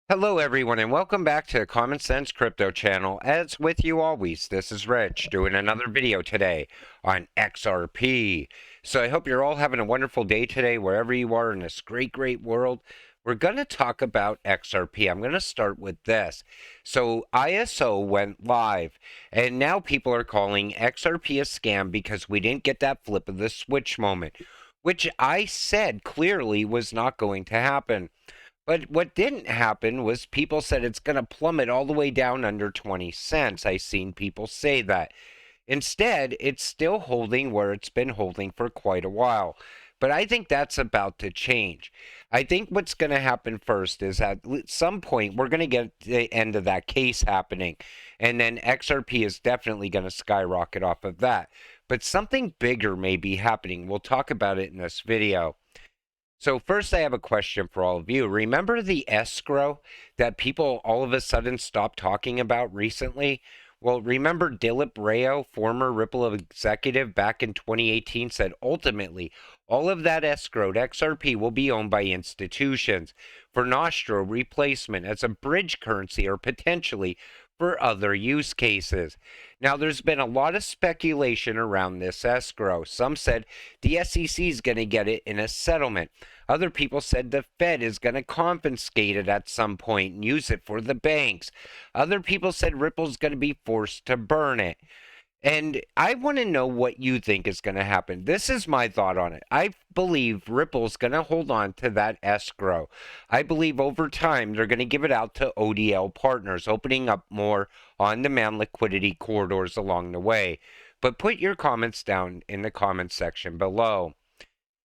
Hello, everyone, and welcome back to the Common Sense Crypto channel. As with you always, this is Rich doing another video today on XRP. So I hope you're all having a wonderful day today, wherever you are in this great world. We're going to talk about XRP. I'm going to start with this. So ISO went live, and now people are calling XRP a scam because we didn't get that flip of the switch moment, which I said clearly was not going to happen. But what didn't happen was people said it's going to plummet all the way down under 20 cents. I've seen people say that. Instead, it's still holding where it's been holding for quite a while. But I think that's about to change. I think what's going to happen first is at some point we're going to get the end of that case happening. And then XRP is definitely going to skyrocket off of that. But something bigger may be happening. We'll talk about it in this video. So first, I have a question for all of you. Remember the escrow that people all of a sudden stopped talking about recently? Well, remember Dilip Rao, former Ripple executive back in 2018, said ultimately all of that escrowed XRP will be owned by institutions for Nostro replacement as a bridge currency or potentially for other use cases. Now, there's been a lot of speculation around this escrow. Some said the SEC is going to get it in a settlement. Other people said the Fed is going to confiscate it at some point and use it for the banks. Other people said Ripple's going to be forced to burn it. And I want to know what you think is going to happen. This is my thought on it. I believe Ripple's going to hold on to that escrow. I believe over time they're going to give it out to ODL partners, opening up more on-demand liquidity corridors along the way. But put your comments down in the comments section below.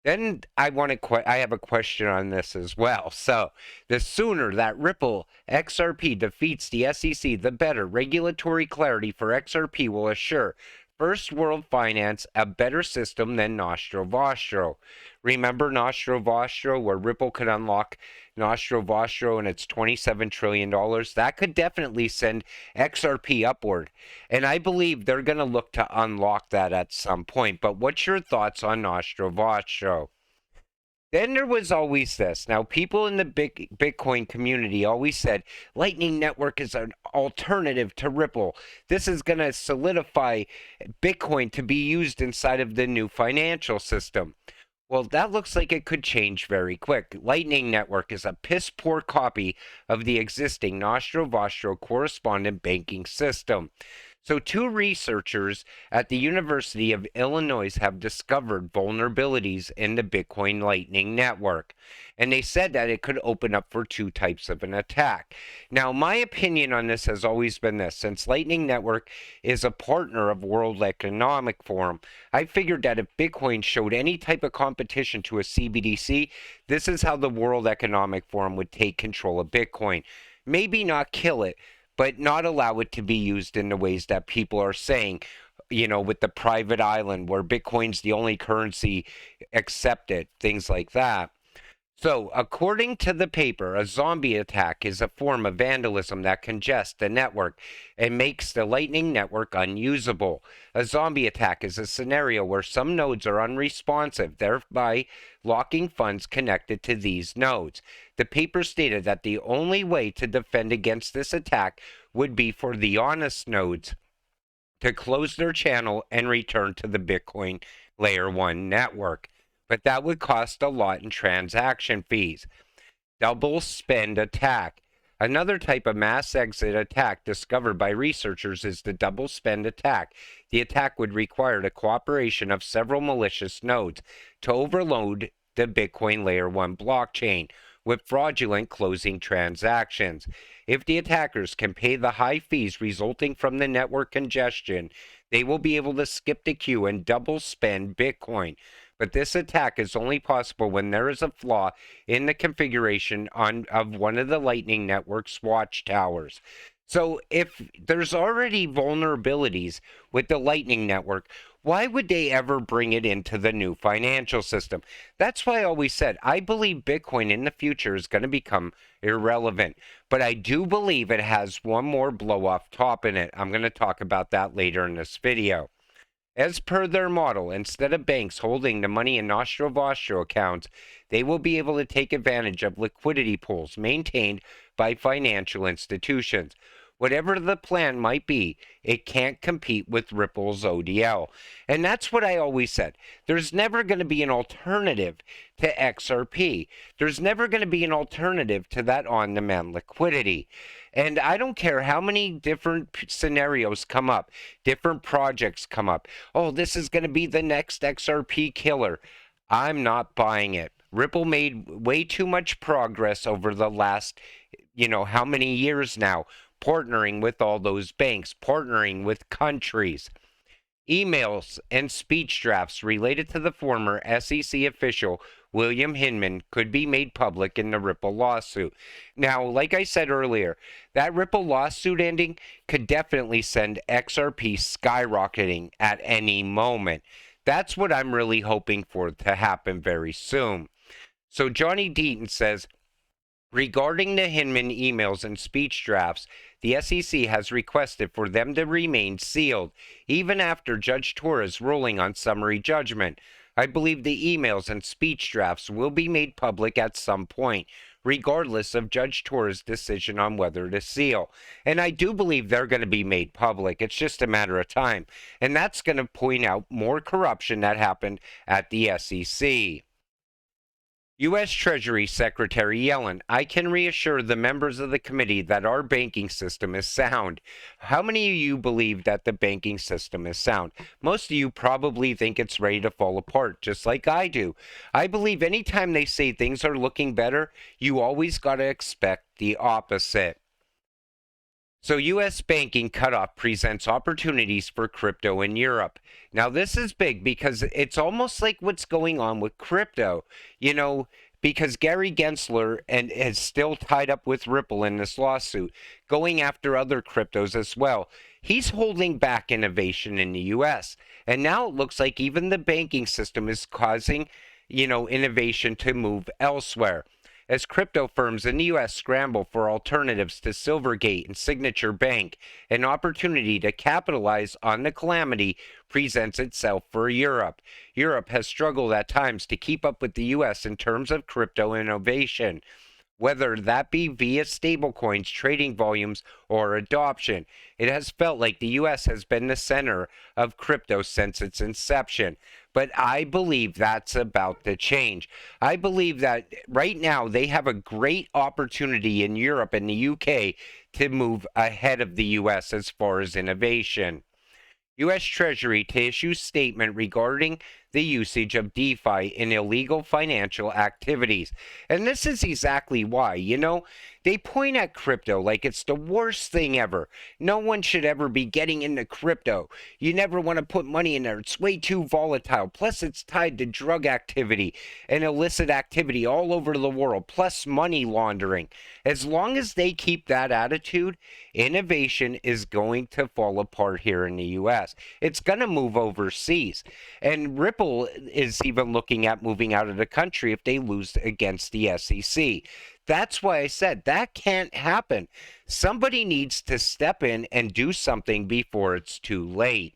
Then I have a question on this as well. So, the sooner that Ripple XRP defeats the SEC, the better. Regulatory clarity for XRP will assure first world finance a better system than Nostro Vostro. Remember Nostro Vostro, where Ripple could unlock Nostro Vostro and its $27 trillion? That could definitely send XRP upward. And I believe they're going to look to unlock that at some point. But what's your thoughts on Nostro Vostro? Then there was always this. Now, people in the Bitcoin community always said Lightning Network is an alternative to Ripple. This is going to solidify Bitcoin to be used inside of the new financial system. Well, that looks like it could change very quick. Lightning Network is a piss-poor copy of the existing Nostro Vostro correspondent banking system. So, two researchers at the University of Illinois have discovered vulnerabilities in the Bitcoin Lightning Network. And they said that it could open up for two types of an attack. Now, my opinion on this has always been this. Since Lightning Network is a partner of World Economic Forum, I figured that if Bitcoin showed any type of competition to a CBDC, this is how the World Economic Forum would take control of Bitcoin. Maybe not kill it, but not allow it to be used in the ways that people are saying, with the private island where Bitcoin's the only currency accepted, things like that. So, according to the paper, a zombie attack is a form of vandalism that congests the network and makes the Lightning Network unusable. A zombie attack is a scenario where some nodes are unresponsive, thereby locking funds connected to these nodes. The paper stated that the only way to defend against this attack would be for the honest nodes to close their channel and return to the Bitcoin Layer 1 network. But that would cost a lot in transaction fees. Double spend attack. Another type of mass exit attack discovered by researchers is the double spend attack. The attack would require the cooperation of several malicious nodes to overload the Bitcoin Layer 1 blockchain with fraudulent closing transactions. If the attackers can pay the high fees resulting from the network congestion, they will be able to skip the queue and double spend Bitcoin. But this attack is only possible when there is a flaw in the configuration of one of the Lightning Network's watchtowers. So if there's already vulnerabilities with the Lightning Network, why would they ever bring it into the new financial system? That's why I always said I believe Bitcoin in the future is going to become irrelevant. But I do believe it has one more blow off top in it. I'm going to talk about that later in this video. As per their model, instead of banks holding the money in nostro accounts, they will be able to take advantage of liquidity pools maintained by financial institutions. Whatever the plan might be, it can't compete with Ripple's ODL. And that's what I always said. There's never going to be an alternative to XRP. There's never going to be an alternative to that on-demand liquidity. And I don't care how many different scenarios come up, different projects come up. Oh, this is going to be the next XRP killer. I'm not buying it. Ripple made way too much progress over the last, how many years now, partnering with all those banks, partnering with countries. Emails and speech drafts related to the former SEC official William Hinman could be made public in the Ripple lawsuit. Now, like I said earlier, that Ripple lawsuit ending could definitely send XRP skyrocketing at any moment. That's what I'm really hoping for to happen very soon. So Johnny Deaton says, regarding the Hinman emails and speech drafts, the SEC has requested for them to remain sealed, even after Judge Torres' ruling on summary judgment. I believe the emails and speech drafts will be made public at some point, regardless of Judge Torres' decision on whether to seal. And I do believe they're going to be made public. It's just a matter of time. And that's going to point out more corruption that happened at the SEC. U.S. Treasury Secretary Yellen, I can reassure the members of the committee that our banking system is sound. How many of you believe that the banking system is sound? Most of you probably think it's ready to fall apart, just like I do. I believe anytime they say things are looking better, you always got to expect the opposite. So U.S. banking cutoff presents opportunities for crypto in Europe. Now this is big because it's almost like what's going on with crypto, because Gary Gensler is still tied up with Ripple in this lawsuit, going after other cryptos as well. He's holding back innovation in the U.S. And now it looks like even the banking system is causing, innovation to move elsewhere. As crypto firms in the U.S. scramble for alternatives to Silvergate and Signature Bank, an opportunity to capitalize on the calamity presents itself for Europe. Europe has struggled at times to keep up with the U.S. in terms of crypto innovation, whether that be via stablecoins, trading volumes, or adoption. It has felt like the U.S. has been the center of crypto since its inception. But I believe that's about to change. I believe that right now they have a great opportunity in Europe and the UK to move ahead of the U.S. as far as innovation. U.S. Treasury to issue statement regarding the usage of DeFi in illegal financial activities. And this is exactly why, they point at crypto like it's the worst thing ever. No one should ever be getting into crypto. You never want to put money in there. It's way too volatile. Plus, it's tied to drug activity and illicit activity all over the world, plus money laundering. As long as they keep that attitude, innovation is going to fall apart here in the U.S. It's going to move overseas. And Ripple is even looking at moving out of the country if they lose against the SEC. That's why I said that can't happen. Somebody needs to step in and do something before it's too late.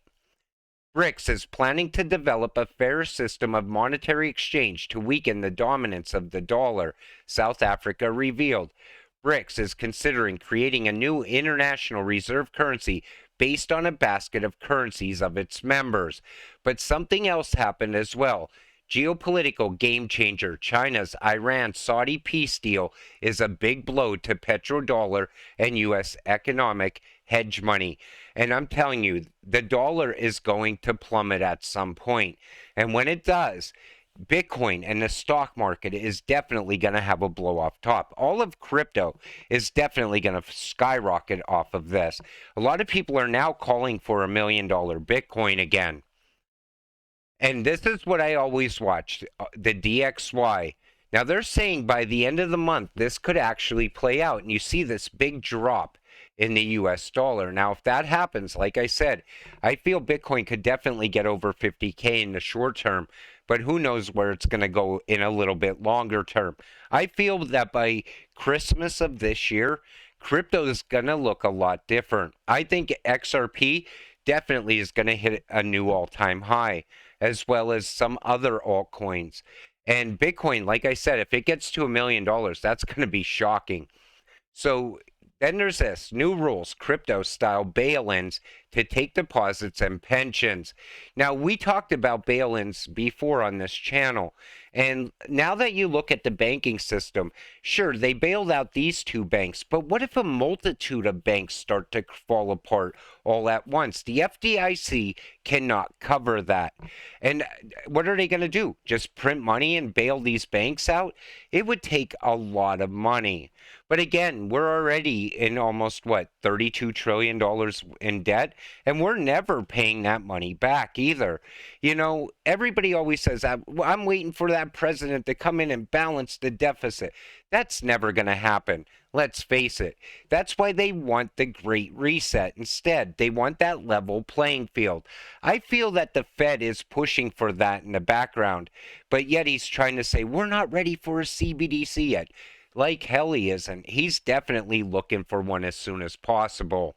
BRICS is planning to develop a fair system of monetary exchange to weaken the dominance of the dollar, South Africa revealed. BRICS is considering creating a new international reserve currency based on a basket of currencies of its members. But something else happened as well. Geopolitical game changer, China's Iran-Saudi peace deal is a big blow to petrodollar and U.S. economic hedge money. And I'm telling you, the dollar is going to plummet at some point. And when it does, Bitcoin and the stock market is definitely going to have a blow off top. All of crypto is definitely going to skyrocket off of this. A lot of people are now calling for $1 million Bitcoin again. And this is what I always watched, the DXY. Now they're saying by the end of the month, this could actually play out. And you see this big drop in the US dollar. Now, if that happens, like I said, I feel Bitcoin could definitely get over 50K in the short term. But who knows where it's going to go in a little bit longer term. I feel that by Christmas of this year, crypto is going to look a lot different. I think XRP definitely is going to hit a new all-time high, as well as some other altcoins. And Bitcoin, like I said, if it gets to $1 million, that's going to be shocking. So then there's this new rules, crypto style bail-ins to take deposits and pensions. Now, we talked about bail-ins before on this channel. And now that you look at the banking system, sure, they bailed out these two banks, but what if a multitude of banks start to fall apart all at once? The FDIC cannot cover that. And what are they going to do? Just print money and bail these banks out? It would take a lot of money. But again, we're already in almost, what, $32 trillion in debt? And we're never paying that money back either. You know, everybody always says, I'm waiting for that president to come in and balance the deficit. That's never going to happen. Let's face it. That's why they want the Great Reset. Instead, they want that level playing field. I feel that the Fed is pushing for that in the background, but yet he's trying to say, we're not ready for a CBDC yet. Like hell he isn't. He's definitely looking for one as soon as possible.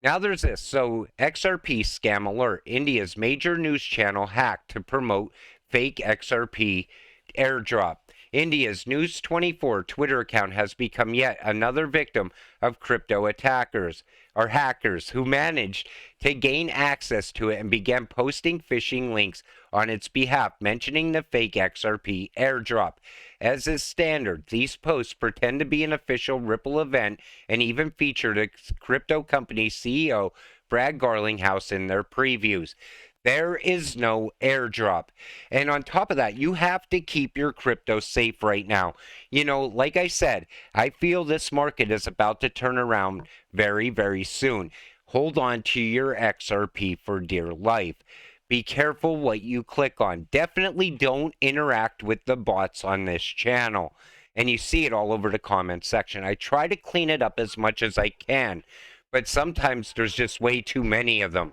Now there's this. So XRP Scam Alert. India's major news channel hacked to promote fake XRP airdrop. India's News 24 Twitter account has become yet another victim of crypto attackers or hackers who managed to gain access to it and began posting phishing links on its behalf mentioning the fake XRP airdrop. As is standard, these posts pretend to be an official Ripple event and even featured a crypto company CEO, Brad Garlinghouse, in their previews. There is no airdrop. And on top of that, you have to keep your crypto safe right now. You know, like I said, I feel this market is about to turn around very, very soon. Hold on to your XRP for dear life. Be careful what you click on. Definitely don't interact with the bots on this channel. And you see it all over the comment section. I try to clean it up as much as I can, but sometimes there's just way too many of them.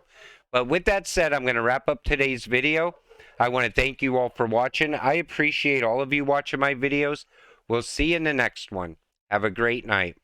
But with that said, I'm going to wrap up today's video. I want to thank you all for watching. I appreciate all of you watching my videos. We'll see you in the next one. Have a great night.